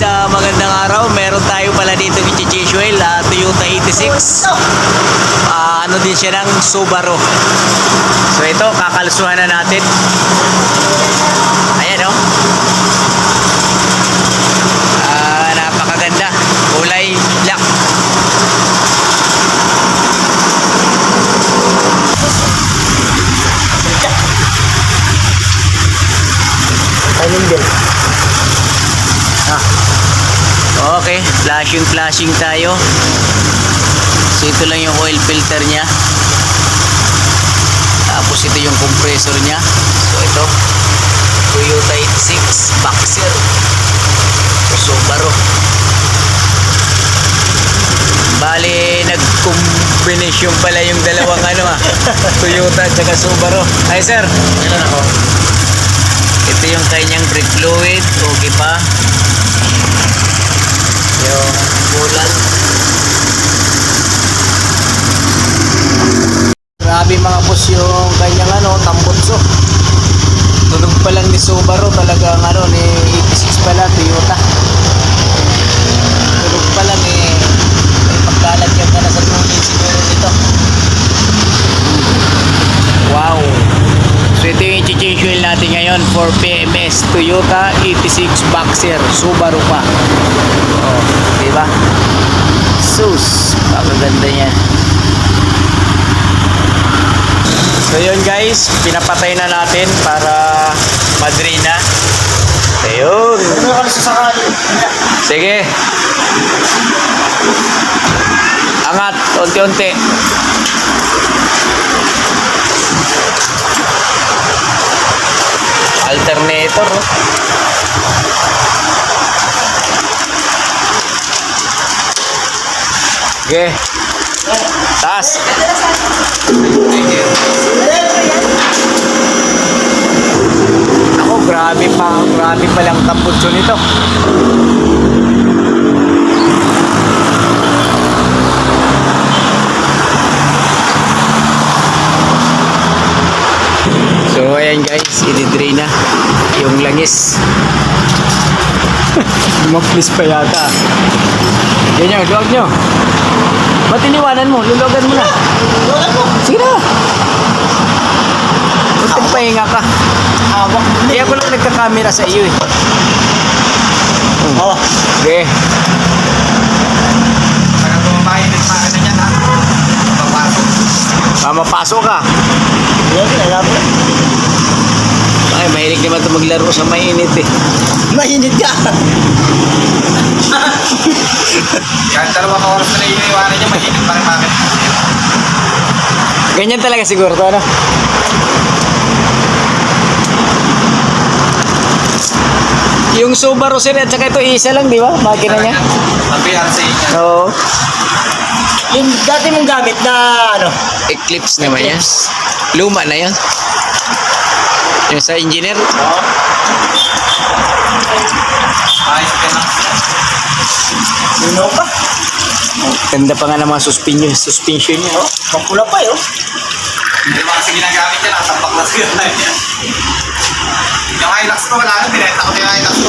magandang araw. Meron tayo pala dito ni Chichi Oil, Toyota 86. Ano din siya ng Subaru. So ito, kakalusuhan na natin. Ayan o. Napakaganda. Kulay black. Timing belt. Okay, flashing tayo. So ito lang yung oil filter niya. Tapos ito yung compressor niya. So ito, Toyota 86 Boxer. So Subaru. Bali, nag-combination pala yung dalawang Toyota at saka Subaru. Hi sir. Kailan ako? Ito yung kanyang brake fluid. Okay pa. Yung bulan. Grabe mga boss yung kanyang tambutso. Tunog pa lang ni Subaru talagang ni 86 pala Toyota. Tunog pa lang may pagkalagyan ka na sa tunig siguro nito. Wow. So ito yung i-change oil natin ngayon for PMS Toyota 86 Boxer Subaru pa. Oh, diba? Sus, pakaganda niya. So yun guys, pinapatay na natin para ma-drain na. Ayun. Sige. Angat, unti-unti. Alternator. Okay. Taas. Ako, grabe pa lang tambutso nito. So ayan guys, i-drain na yung langis. Lumaplis pa yata. Yan yun, luwag nyo. Ba't iniwanan mo? Luluwagan mo na. Sige na. Ba't pahinga ka? Kaya ko lang nagka-camera sa iyo eh. Oh. Okay. Para bumabay ng mga na yan ha. Papasok. Mapasok ka. Alam mo. Ay, mahilig naman ito maglaro sa mainit eh. Mainit ka. Kahit 2 oras na iniiwanan niya, mainit pa rin bakit. Ganyan talaga siguro to, ano? Yung Subaru sir at saka ito isa lang, di ba? Makina niya. Ang PRC niya. Oo. Yung dati mong gamit na Eclipse naman yan. Luma na yan. Yung sa engineer. Oo. Ayos ka na. Sino pa? Ganda pa nga ng mga suspension niya. Oh, pangpula pa yun. Hindi mga kasi ginagamit yan, nakatampak na siguro na yan. Yung Hilux ko wala na, binenta ko yung Hilux ko.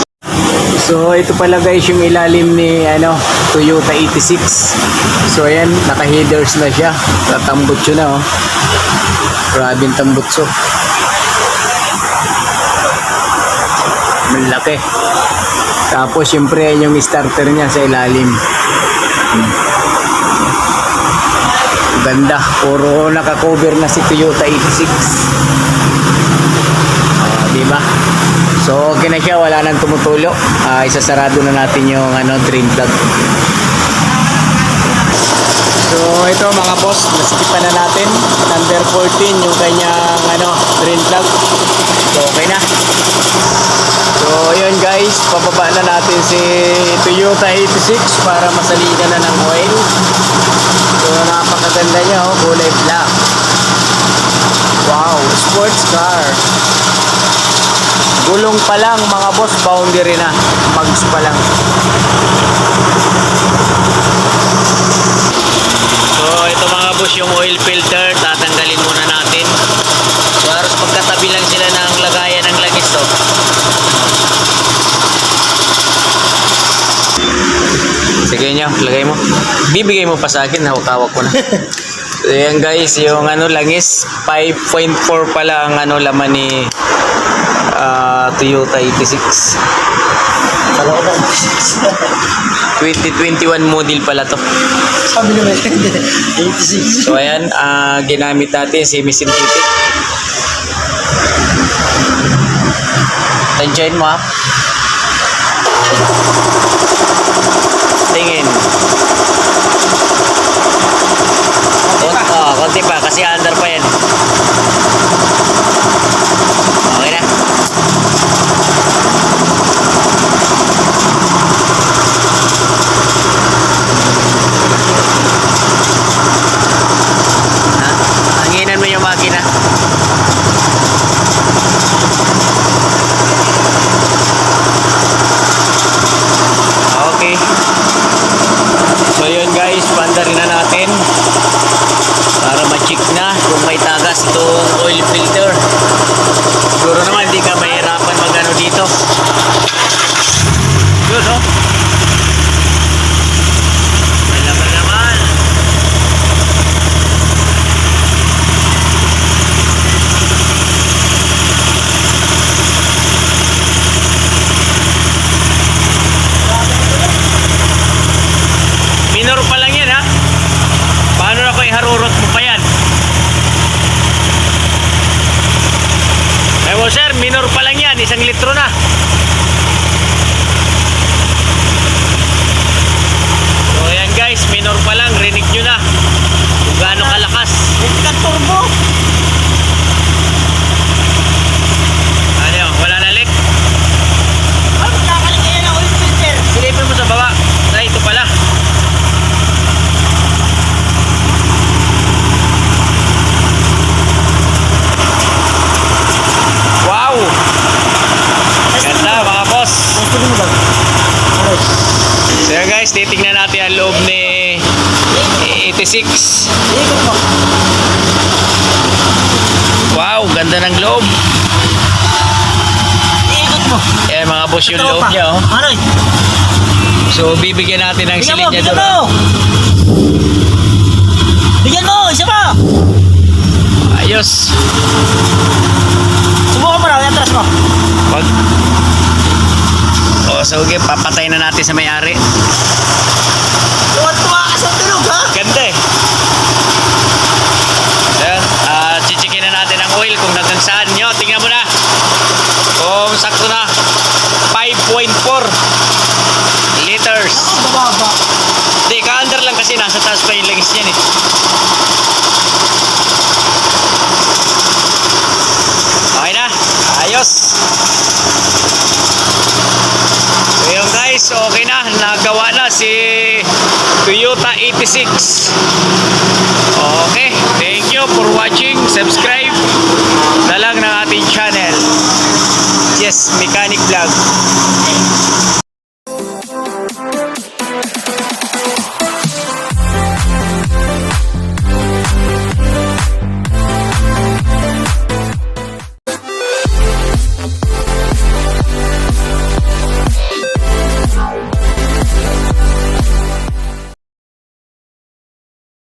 So ito pala guys yung ilalim ni Toyota 86. So ayan, naka-headers na siya. Tatambutso na oh. Grabing tambutso. Malaki. Tapos syempre yung starter niya sa ilalim. Ganda. Puro naka-cover na si Toyota 86. Diba? So okay na siya, wala nang tumutulo. Isasarado na natin yung drain plug. So ito mga boss, naskipan na natin. Number 14 yung kanyang drain plug. So okay na. So yun guys, pababa na natin si Toyota 86 para masaligan na ng oil. So napakaganda niya oh, kulay black. Wow, sports car. Gulong pa lang mga boss, boundary na. Mags pa lang. So ito mga boss yung oil filter, tatanggalin muna natin. So halos magkatabi lang sila ng lagayan ng langis to. Bibigay mo pa sa akin, hawak-hawak ko na. So, yan guys, yung ano langis, 5.4 pala ang ano laman ni Toyota 86. Kalooban. 2021 model pala to. Sabi naman, 86. So ayan, ginamit natin semi-synthetic. Tansyahin mo ha. Tingin. Konti pa kasi under pa yan. Okay na. Hanginan mo yung makina. Okay. So yun guys, panda rin na natin para ma-check na kung may tagas itong oil filter. Siguro naman hindi ka mahirapan magano dito. Yun oh. May laman naman. Minor pa lang yan ha. Paano na ko iharurot mo pa yan? Ewan sir, minor pa lang yan. 1 litro na. So yan guys, minor pa lang. Rinig nyo na kung gaano kalakas. Hindi ka turbo. Ano yun? Wala na leak? Ano nakakaligay na oil filter? Silipin mo sa baba. Ay, ito pala. Wow! Ganda mga boss. Gusto mo ba? Ano? So yan guys, titignan natin ang loob ni 86. Ikot mo. Wow, ganda ng loob. Ikot mo. Ayan mga boss yung loob niya oh. Ano? So bibigyan natin ng Bigyan mo, silid niya bigyan doon. mo. Bigyan mo, isa pa. Ayos. Subukan mo na, atras mo. Wag. O so okay, papatay na natin sa may-ari. Tuwa ka sa tulog ha? Ganda eh. Ayan, chichikin na natin ang oil kung hanggang saan nyo. Tingnan mo na. Kung sakto na. 5.4 liters. Ako, bababa. Hindi, ka-under lang kasi nasa taas pa yung langis niyan eh. Okay na. Ayos. So yun guys, okay na. Nagawa na si Toyota 86. Okay. Thank you for watching. Subscribe.